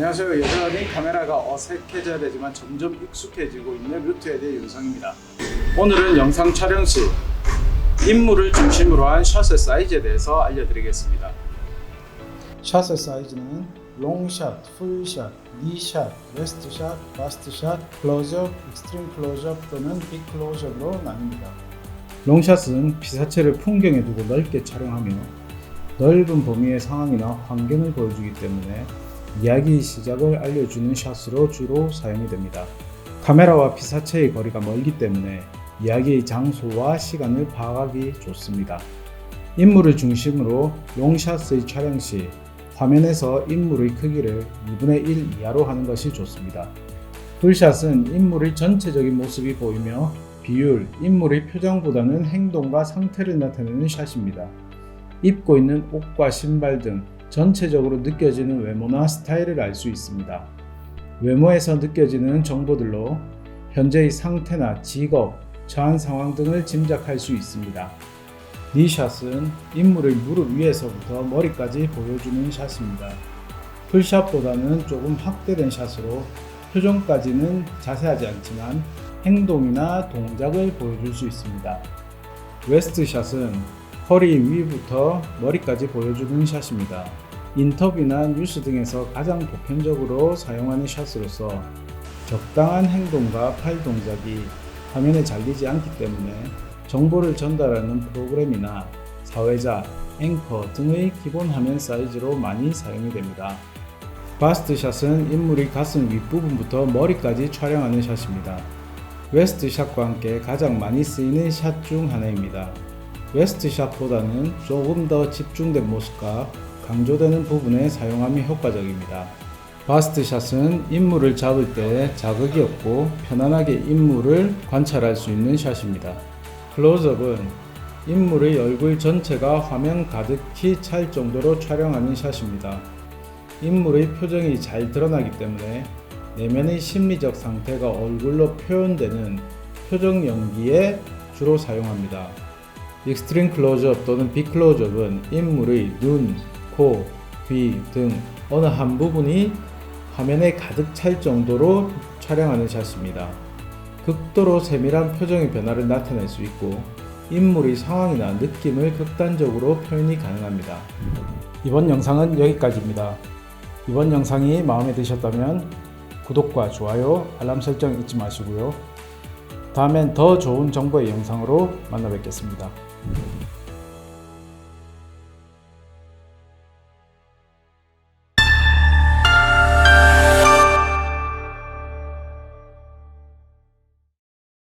안녕하세요. 여전히 카메라가 어색해져야 되지만 점점 익숙해지고 있는 뮤트에 대해 영상입니다. 오늘은 영상 촬영 시 인물을 중심으로 한 샷의 사이즈에 대해서 알려드리겠습니다. 샷의 사이즈는 롱샷, 풀샷, 니샷, 웨스트샷, 바스트샷, 클로즈업, 익스트림 클로즈업 또는 빅 클로즈업으로 나뉩니다. 롱샷은 피사체를 풍경에 두고 넓게 촬영하며 넓은 범위의 상황이나 환경을 보여주기 때문에 이야기 시작을 알려주는 샷으로 주로 사용이 됩니다. 카메라와 피사체의 거리가 멀기 때문에 이야기의 장소와 시간을 파악하기 좋습니다. 인물을 중심으로 롱샷의 촬영 시 화면에서 인물의 크기를 2분의 1 이하로 하는 것이 좋습니다. 풀샷은 인물의 전체적인 모습이 보이며 비율, 인물의 표정보다는 행동과 상태를 나타내는 샷입니다. 입고 있는 옷과 신발 등 전체적으로 느껴지는 외모나 스타일을 알 수 있습니다. 외모에서 느껴지는 정보들로 현재의 상태나 직업, 처한 상황 등을 짐작할 수 있습니다. 니샷은 인물의 무릎 위에서부터 머리까지 보여주는 샷입니다. 풀샷보다는 조금 확대된 샷으로 표정까지는 자세하지 않지만 행동이나 동작을 보여줄 수 있습니다. 웨스트샷은 허리 위부터 머리까지 보여주는 샷입니다. 인터뷰나 뉴스 등에서 가장 보편적으로 사용하는 샷으로서 적당한 행동과 팔 동작이 화면에 잘리지 않기 때문에 정보를 전달하는 프로그램이나 사회자, 앵커 등의 기본 화면 사이즈로 많이 사용이 됩니다. 바스트샷은 인물의 가슴 윗부분부터 머리까지 촬영하는 샷입니다. 웨스트샷과 함께 가장 많이 쓰이는 샷 중 하나입니다. 웨스트샷보다는 조금 더 집중된 모습과 강조되는 부분에 사용함이 효과적입니다. 바스트샷은 인물을 잡을 때 자극이 없고 편안하게 인물을 관찰할 수 있는 샷입니다. 클로즈업은 인물의 얼굴 전체가 화면 가득히 찰 정도로 촬영하는 샷입니다. 인물의 표정이 잘 드러나기 때문에 내면의 심리적 상태가 얼굴로 표현되는 표정 연기에 주로 사용합니다. 익스트림 클로즈업 또는 빅 클로즈업은 인물의 눈, 코, 귀 등 어느 한 부분이 화면에 가득 찰 정도로 촬영하는 샷입니다. 극도로 세밀한 표정의 변화를 나타낼 수 있고 인물의 상황이나 느낌을 극단적으로 표현이 가능합니다. 이번 영상은 여기까지입니다. 이번 영상이 마음에 드셨다면 구독과 좋아요, 알람 설정 잊지 마시고요. 다음엔 더 좋은 정보의 영상으로 만나 뵙겠습니다.